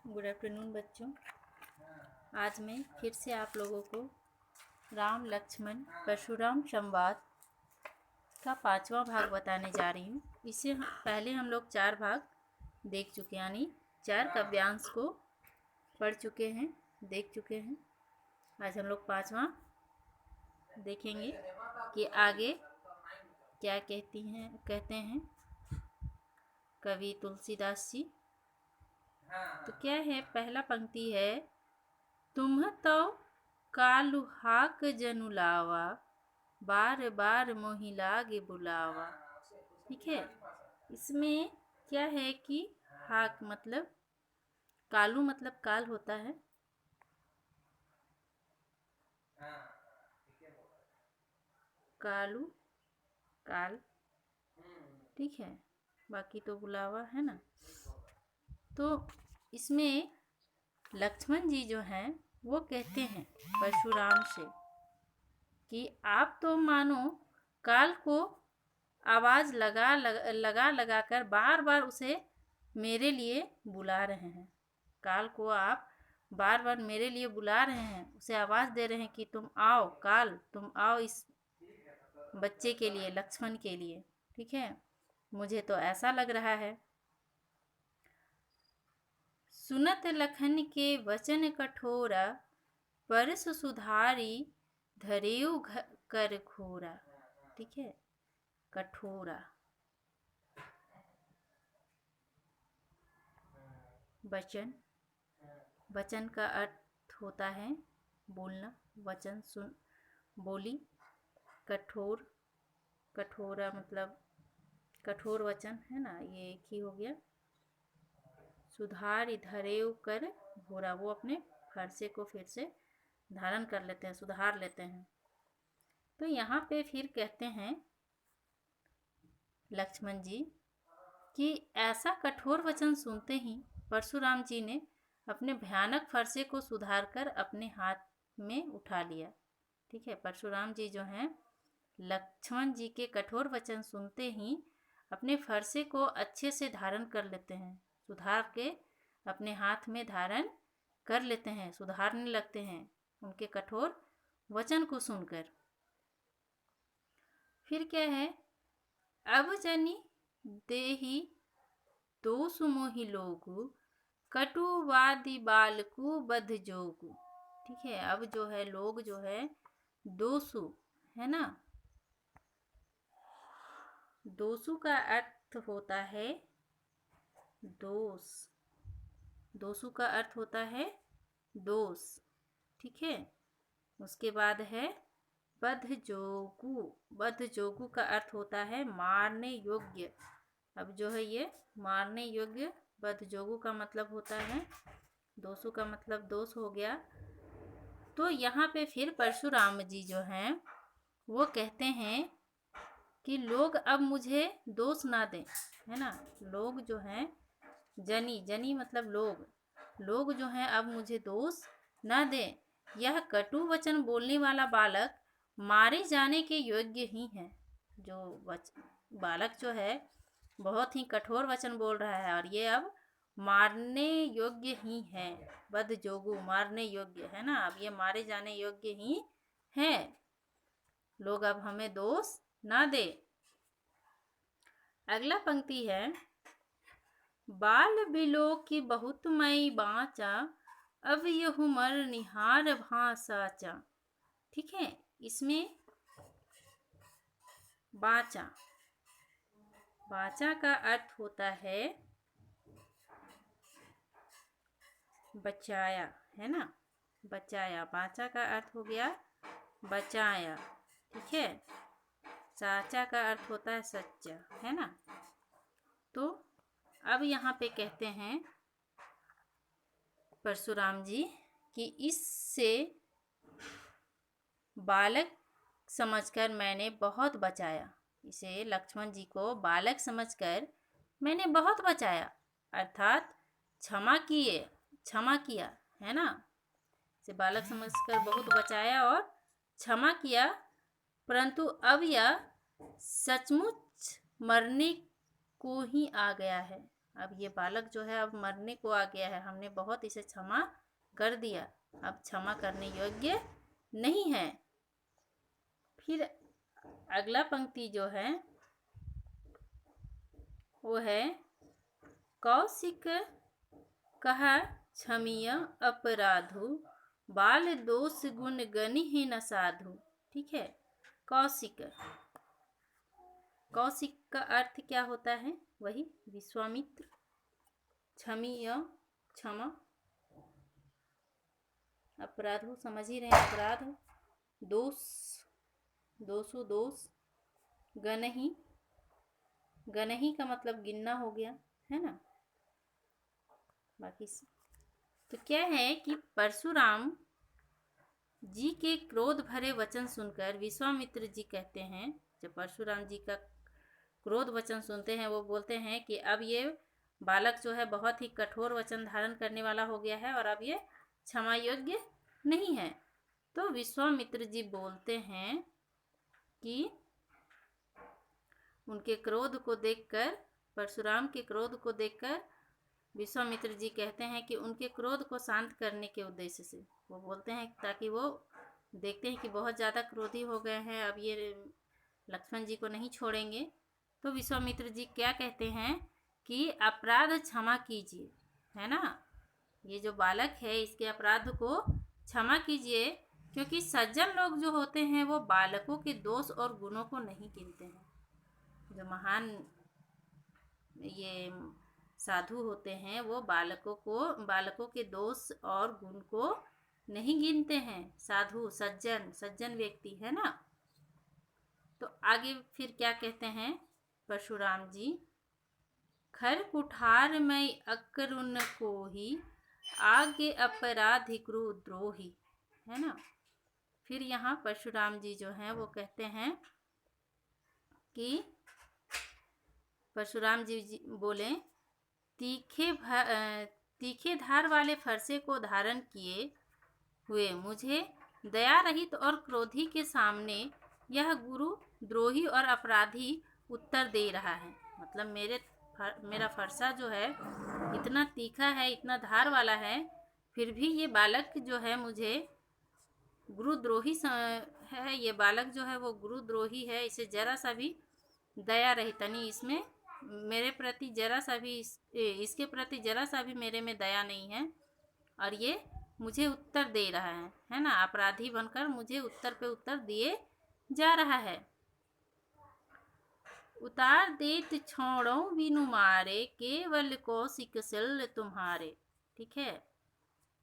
Good afternoon बच्चों। आज मैं फिर से आप लोगों को राम लक्ष्मण परशुराम संवाद का 5वां भाग बताने जा रही हूँ। इससे पहले हम लोग 4 भाग देख चुके, यानी 4 काव्यांश को पढ़ चुके हैं, देख चुके हैं। आज हम लोग 5वां देखेंगे कि आगे क्या कहते हैं कवि तुलसीदास जी। तो क्या है, पहला पंक्ति है, तुम तो कालुहाक जनुलावा, बार बार मोहि लागे बुलावा। ठीक है, इसमें क्या है कि हाक मतलब कालू मतलब काल होता है। कालू काल, ठीक है, बाकी तो बुलावा है ना। तो इसमें लक्ष्मण जी जो हैं वो कहते हैं परशुराम से कि आप तो मानो काल को आवाज़ लगा कर बार बार उसे मेरे लिए बुला रहे हैं। काल को आप बार बार मेरे लिए बुला रहे हैं, उसे आवाज़ दे रहे हैं कि तुम आओ काल, तुम आओ इस बच्चे के लिए, लक्ष्मण के लिए। ठीक है, मुझे तो ऐसा लग रहा है। सुनत लखन के वचन कठोरा, परस सुधारी धरेउ कर घोरा। ठीक है, कठोरा वचन, वचन का अर्थ होता है बोलना, वचन सुन, बोली। कठोर, कठोरा मतलब कठोर वचन है ना, ये एक ही हो गया। सुधार धरेउ कर घोरा, वो अपने फरसे को फिर से धारण कर लेते हैं, सुधार लेते हैं। तो यहाँ पे फिर कहते हैं लक्ष्मण जी कि ऐसा कठोर वचन सुनते ही परशुराम जी ने अपने भयानक फरसे को सुधार कर अपने हाथ में उठा लिया। ठीक है, परशुराम जी जो हैं लक्ष्मण जी के कठोर वचन सुनते ही अपने फरसे को अच्छे से धारण कर लेते हैं, सुधार के अपने हाथ में धारण कर लेते हैं, सुधारने लगते हैं उनके कठोर वचन को सुनकर। फिर क्या है, अब जनी देही दोसु मोहि लोगु, कटुवादि बालकु बध जोगु। ठीक है, अब जो है लोग जो है दोसु है ना, दोसु का अर्थ होता है दोष, दोसु का अर्थ होता है दोष। ठीक है, उसके बाद है बध जोगु, बध जोगु का अर्थ होता है मारने योग्य। अब जो है ये मारने योग्य, बध जोगु का मतलब होता है, दोसु का मतलब दोष हो गया। तो यहाँ पे फिर परशुराम जी जो हैं वो कहते हैं कि लोग अब मुझे दोष ना दें, है ना। लोग जो हैं, जनी, जनी मतलब लोग, लोग जो हैं अब मुझे दोष ना दें। यह कटु वचन बोलने वाला बालक मारे जाने के योग्य ही है। जो बालक जो है बहुत ही कठोर वचन बोल रहा है और ये अब मारने योग्य ही है। बद जोगु मारने योग्य है ना, अब ये मारे जाने योग्य ही है। लोग अब हमें दोष ना दे। अगला पंक्ति है, बाल बिलो की बहुत मई बाचा, अब यहु मर निहार भासाचा। ठीक है, इसमें बाचा, बाचा का अर्थ होता है बचाया, है ना, बचाया। बाचा का अर्थ हो गया बचाया। ठीक है, साचा का अर्थ होता है सच्चा, है ना। तो अब यहाँ पे कहते हैं परशुराम जी कि इससे बालक समझकर मैंने बहुत बचाया, इसे लक्ष्मण जी को बालक समझकर मैंने बहुत बचाया, अर्थात क्षमा किया, है ना। इसे बालक समझकर बहुत बचाया और क्षमा किया, परंतु अब यह सचमुच मरने को ही आ गया है। अब ये बालक जो है अब मरने को आ गया है, हमने बहुत इसे क्षमा कर दिया, अब क्षमा करने योग्य नहीं है। फिर अगला पंक्ति जो है वो है कौशिक कह क्षमीय अपराधु बाल दोष गुण गनि ही न साधु। ठीक है, कौशिक, कौशिक का अर्थ क्या होता है? वही विश्वामित्र, क्षमीय क्षमा, अपराधु समझ ही रहे हैं, अपराध, दोष दोषो दोष, गनहि, गनहि का मतलब गिनना हो गया है ना। बाकी तो क्या है कि परशुराम जी के क्रोध भरे वचन सुनकर विश्वामित्र जी कहते हैं, जब परशुराम जी का क्रोध वचन सुनते हैं वो बोलते हैं कि अब ये बालक जो है बहुत ही कठोर वचन धारण करने वाला हो गया है और अब ये क्षमा योग्य नहीं है। तो विश्वामित्र जी बोलते हैं कि उनके क्रोध को देखकर, परशुराम के क्रोध को देखकर विश्वामित्र जी कहते हैं कि उनके क्रोध को शांत करने के उद्देश्य से वो बोलते हैं, ताकि वो देखते हैं कि बहुत ज़्यादा क्रोधी हो गए हैं, अब ये लक्ष्मण जी को नहीं छोड़ेंगे। तो विश्वामित्र जी क्या कहते हैं कि अपराध क्षमा कीजिए, है ना, ये जो बालक है इसके अपराध को क्षमा कीजिए, क्योंकि सज्जन लोग जो होते हैं वो बालकों के दोष और गुणों को नहीं गिनते हैं। जो महान ये साधु होते हैं वो बालकों के दोष और गुण को नहीं गिनते हैं। साधु सज्जन व्यक्ति है ना। तो आगे फिर क्या कहते हैं परशुराम जी, खर कुठार मैं अकरुण को ही आगे अपराधी क्रोधद्रोही, है ना। फिर यहाँ परशुराम जी जो हैं वो कहते हैं कि परशुराम जी बोले, तीखे धार वाले फरसे को धारण किए हुए मुझे दया रहित और क्रोधी के सामने यह गुरु द्रोही और अपराधी उत्तर दे रहा है। मतलब मेरा फरसा जो है इतना तीखा है, इतना धार वाला है, फिर भी ये बालक जो है मुझे गुरुद्रोही है, ये बालक जो है वो गुरुद्रोही है, इसे जरा सा भी दया रहित, यानी इसमें मेरे प्रति जरा सा भी इसके प्रति जरा सा भी मेरे में दया नहीं है, और ये मुझे उत्तर दे रहा है ना, अपराधी बनकर मुझे उत्तर पे उत्तर दिए जा रहा है। उतार देत छोड़ो बिनु मारे केवल कौशिक सिल तुम्हारे। ठीक है,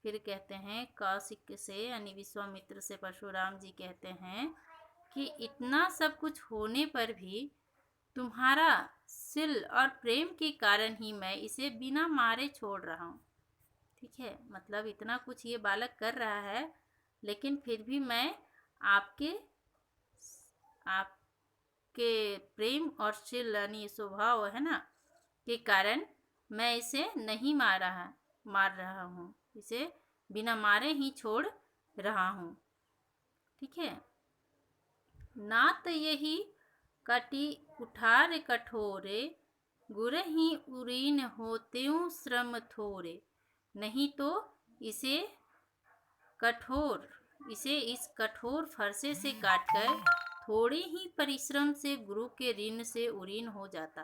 फिर कहते हैं कौशिक से यानी विश्वामित्र से परशुराम जी कहते हैं कि इतना सब कुछ होने पर भी तुम्हारा सिल और प्रेम के कारण ही मैं इसे बिना मारे छोड़ रहा हूँ। ठीक है, मतलब इतना कुछ ये बालक कर रहा है, लेकिन फिर भी मैं आपके प्रेम और सिल यानी स्वभाव है ना के कारण मैं इसे नहीं मार रहा हूँ, इसे बिना मारे ही छोड़ रहा हूँ। ठीक है, नात यही कटी कुठार कठोरे गुरहि उरीन होत्यों श्रम थोरे। नहीं तो इसे इस कठोर फरसे से काटकर थोड़े ही परिश्रम से गुरु के ऋण से उरीन हो जाता।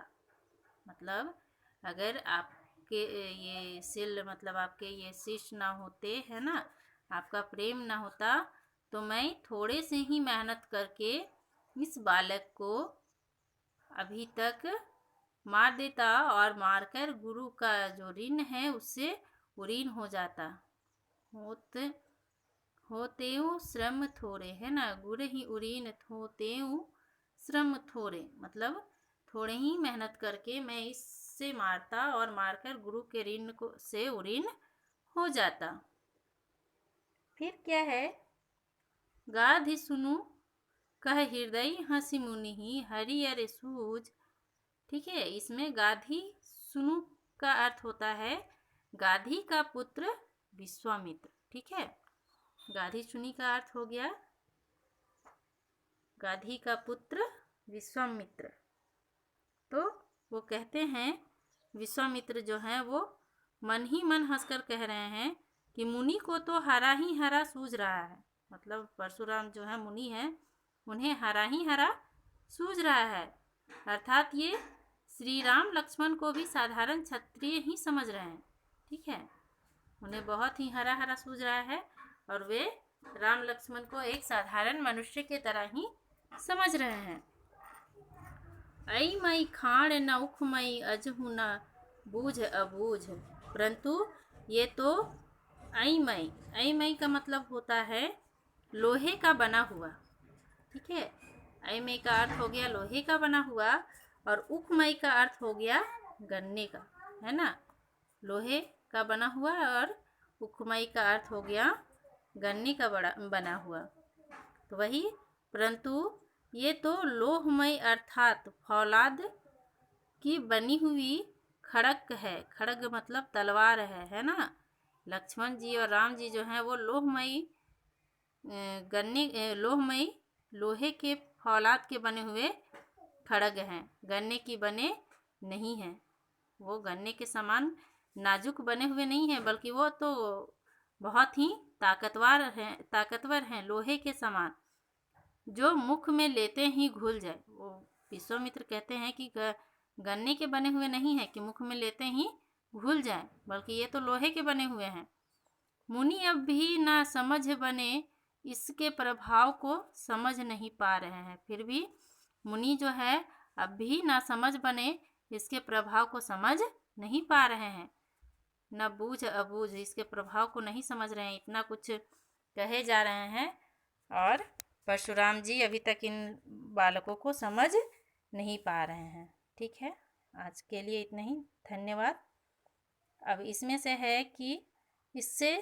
मतलब अगर आपके ये सिल मतलब आपके ये शिष्य ना होते, है ना, आपका प्रेम ना होता, तो मैं थोड़े से ही मेहनत करके इस बालक को अभी तक मार देता और मारकर गुरु का जो ऋण है उससे उरीन हो जाता। होतेऊ श्रम थोड़े, है ना, गुरु ही उरीन होतेऊ श्रम थोड़े, मतलब थोड़े ही मेहनत करके मैं इससे मारता और मारकर गुरु के ऋण को से उरीन हो जाता। फिर क्या है, गाधि सुनु कह हृदय हंसी मुनि ही हरि अरे सूझ। ठीक है, इसमें गाधी सुनु का अर्थ होता है गाधी का पुत्र विश्वामित्र। ठीक है, गाधी सुनी का अर्थ हो गया गाधी का पुत्र विश्वामित्र। तो वो कहते हैं विश्वामित्र जो हैं वो मन ही मन हंसकर कह रहे हैं कि मुनि को तो हरा ही हरा सूझ रहा है। मतलब परशुराम जो है मुनि हैं, उन्हें हरा ही हरा सूझ रहा है। अर्थात ये श्री राम लक्ष्मण को भी साधारण क्षत्रिय ही समझ रहे हैं। ठीक है, उन्हें बहुत ही हरा हरा सूझ रहा है और वे राम लक्ष्मण को एक साधारण मनुष्य के तरह ही समझ रहे हैं। ऐ मई खाण न उख मई अजहु न बूझ अबूझ, परंतु ये तो ऐ मई का मतलब होता है लोहे का बना हुआ। ठीक है, ऐ मई का अर्थ हो गया लोहे का बना हुआ और उख मई का अर्थ हो गया गन्ने का, है ना। लोहे का बना हुआ और उखमई का अर्थ हो गया गन्ने का बना हुआ। तो वही, परंतु ये तो लोहमय अर्थात फौलाद की बनी हुई खड़ग है। खड़ग मतलब तलवार है ना। लक्ष्मण जी और राम जी जो हैं वो लोहमयी लोहमयी लोहे के फौलाद के बने हुए खड़ग हैं, गन्ने की बने नहीं हैं। वो गन्ने के समान नाजुक बने हुए नहीं हैं, बल्कि वो तो बहुत ही ताकतवर हैं लोहे के समान, जो मुख में लेते ही घुल जाए। वो विश्वामित्र कहते हैं कि गन्ने के बने हुए नहीं है कि मुख में लेते ही घुल जाए, बल्कि ये तो लोहे के बने हुए हैं। मुनि अब भी ना समझ बने इसके प्रभाव को समझ नहीं पा रहे हैं। फिर भी मुनि जो है अब भी ना समझ बने इसके प्रभाव को समझ नहीं पा रहे हैं। न बूझ अबूझ, इसके प्रभाव को नहीं समझ रहे हैं। इतना कुछ कहे जा रहे हैं और परशुराम जी अभी तक इन बालकों को समझ नहीं पा रहे हैं। ठीक है, आज के लिए इतना ही। धन्यवाद। अब इसमें से है कि इससे